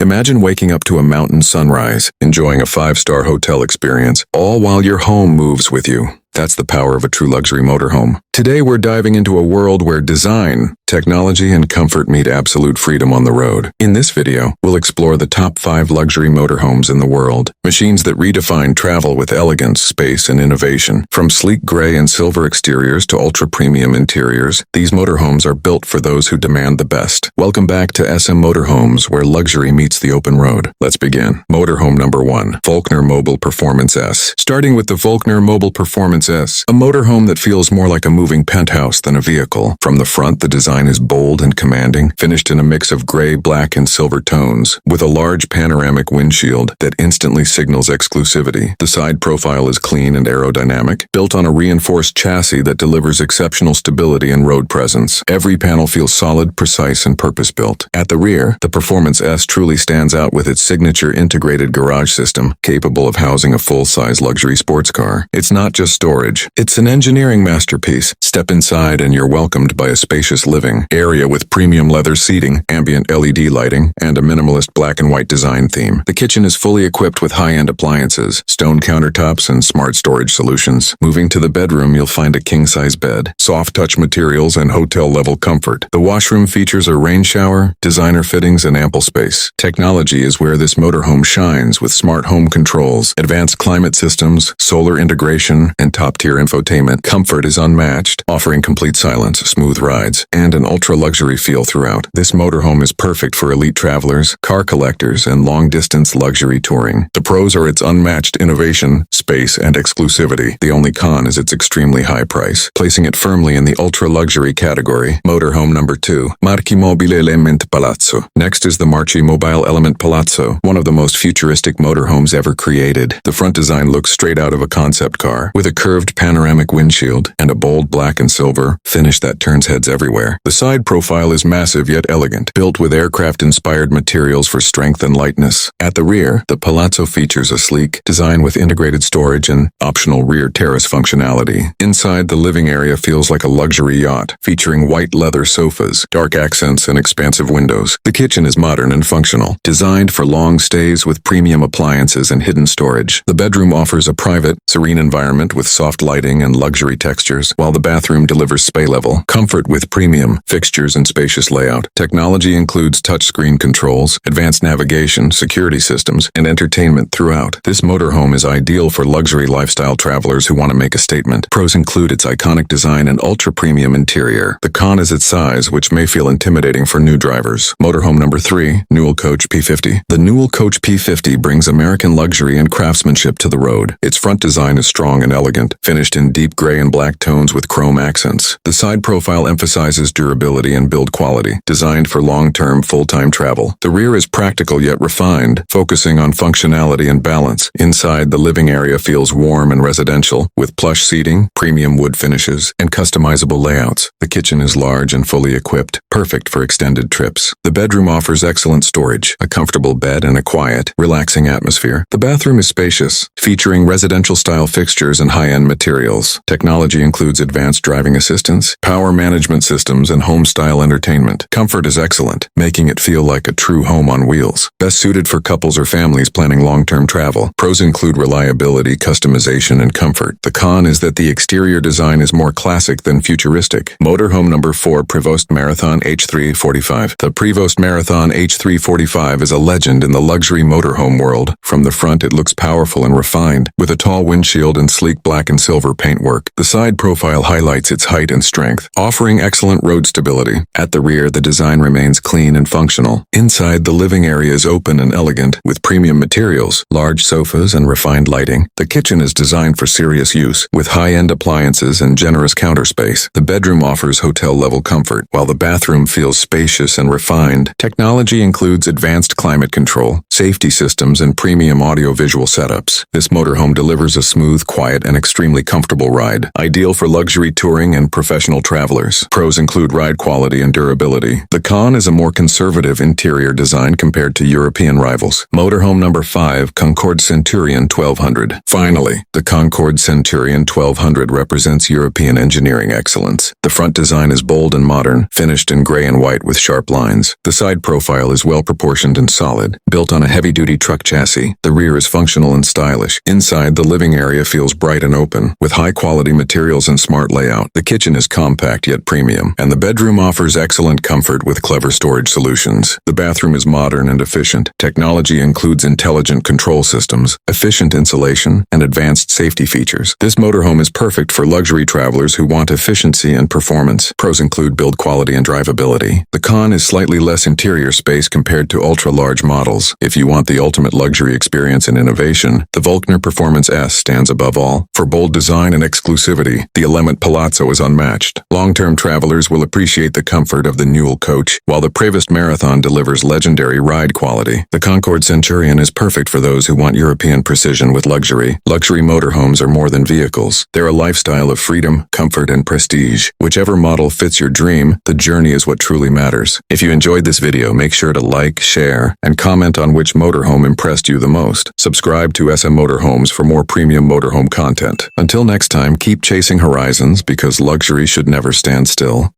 Imagine waking up to a mountain sunrise, enjoying a five-star hotel experience, all while your home moves with you. That's the power of a true luxury motorhome. Today we're diving into a world where design, technology, and comfort meet absolute freedom on the road. In this video, we'll explore the top 5 luxury motorhomes in the world. Machines that redefine travel with elegance, space, and innovation. From sleek gray and silver exteriors to ultra-premium interiors, these motorhomes are built for those who demand the best. Welcome back to SM Motorhomes, where luxury meets the open road. Let's begin. Motorhome number 1. Volkner Mobil Performance S. Starting with the Volkner Mobil Performance S, a motorhome that feels more like a moving penthouse than a vehicle. From the front, the design is bold and commanding, finished in a mix of gray, black, and silver tones, with a large panoramic windshield that instantly signals exclusivity. The side profile is clean and aerodynamic, built on a reinforced chassis that delivers exceptional stability and road presence. Every panel feels solid, precise, and purpose-built. At the rear, the Performance S truly stands out with its signature integrated garage system, capable of housing a full-size luxury sports car. It's not just storage. It's an engineering masterpiece. Step inside and you're welcomed by a spacious living area with premium leather seating, ambient LED lighting, and a minimalist black and white design theme. The kitchen is fully equipped with high-end appliances, stone countertops, and smart storage solutions. Moving to the bedroom, you'll find a king-size bed, soft touch materials, and hotel-level comfort. The washroom features a rain shower, designer fittings, and ample space. Technology is where this motorhome shines with smart home controls, advanced climate systems, solar integration, and top-tier infotainment. Comfort is unmatched, offering complete silence, smooth rides, and an ultra-luxury feel throughout. This motorhome is perfect for elite travelers, car collectors, and long-distance luxury touring. The pros are its unmatched innovation, space, and exclusivity. The only con is its extremely high price, placing it firmly in the ultra-luxury category. Motorhome number 2. Marchi Mobile Element Palazzo. Next is the Marchi Mobile Elemент Palazzo, one of the most futuristic motorhomes ever created. The front design looks straight out of a concept car, with a curved panoramic windshield and a bold black and silver finish that turns heads everywhere. The side profile is massive yet elegant, built with aircraft-inspired materials for strength and lightness. At the rear, the Palazzo features a sleek design with integrated storage and optional rear terrace functionality. Inside, the living area feels like a luxury yacht, featuring white leather sofas, dark accents, and expansive windows. The kitchen is modern and functional, designed for long stays with premium appliances and hidden storage. The bedroom offers a private, serene environment with soft lighting and luxury textures, while the bathroom delivers spa-level comfort with premium fixtures and spacious layout. Technology includes touchscreen controls, advanced navigation, security systems, and entertainment throughout. This motorhome is ideal for luxury lifestyle travelers who want to make a statement. Pros include its iconic design and ultra-premium interior. The con is its size, which may feel intimidating for new drivers. Motorhome number 3. Newell Coach P50. The Newell Coach P50 brings American luxury and craftsmanship to the road. Its front design is strong and elegant, finished in deep gray and black tones with chrome accents. The side profile emphasizes durability and build quality, designed for long-term, full-time travel. The rear is practical yet refined, focusing on functionality and balance. Inside, the living area feels warm and residential, with plush seating, premium wood finishes, and customizable layouts. The kitchen is large and fully equipped, perfect for extended trips. The bedroom offers excellent storage, a comfortable bed, and a quiet, relaxing atmosphere. The bathroom is spacious, featuring residential-style fixtures and high-end materials. Technology includes advanced driving assistance, power management systems, and home-style entertainment. Comfort is excellent, making it feel like a true home on wheels. Best suited for couples or families planning long-term travel. Pros include reliability, customization, and comfort. The con is that the exterior design is more classic than futuristic. Motorhome number 4. Prevost Marathon H3-45. The Prevost Marathon H3-45 is a legend in the luxury motorhome world. From the front, it looks powerful and refined, with a tall windshield and sleek black and silver paintwork. The side profile highlights its height and strength, offering excellent road stability. At the rear, the design remains clean and functional. Inside, the living area is open and elegant, with premium materials, large sofas, and refined lighting. The kitchen is designed for serious use, with high-end appliances and generous counter space. The bedroom offers hotel-level comfort, while the bathroom feels spacious and refined. Technology includes advanced climate control, safety systems, and premium audio-visual setups. This motorhome delivers a smooth, quiet, and extremely comfortable ride, ideal for luxury touring and professional travelers. Pros include ride quality and durability. The con is a more conservative interior design compared to European rivals. Motorhome number 5, Concorde Centurion 1200. Finally, the Concorde Centurion 1200 represents European engineering excellence. The front design is bold and modern, finished in gray and white with sharp lines. The side profile is well proportioned and solid. Built on a heavy-duty truck chassis, the rear is functional and stylish. Inside, the living area feels bright and open, with high-quality materials and smart layout. The kitchen is compact yet premium, and the bedroom offers excellent comfort with clever storage solutions. The bathroom is modern and efficient. Technology includes intelligent control systems, efficient insulation, and advanced safety features. This motorhome is perfect for luxury travelers who want efficiency and performance. Pros include build quality and drivability. The con is slightly less interior space compared to ultra-large models. If you want the ultimate luxury experience and innovation, the Volkner Performance S stands above all. For bold design and exclusivity, the Element Palazzo is unmatched. Long-term travelers will appreciate the comfort of the Newell Coach, while the Prevost Marathon delivers legendary ride quality. The Concorde Centurion is perfect for those who want European precision with luxury. Luxury motorhomes are more than vehicles. They're a lifestyle of freedom, comfort, and prestige. Whichever model fits your dream, the journey is what truly matters. If you enjoyed this video, make sure to like, share, and comment on which motorhome impressed you the most. Subscribe to SM Motorhomes for more premium motorhome content. Until next time, keep chasing horizons because luxury should never stand still.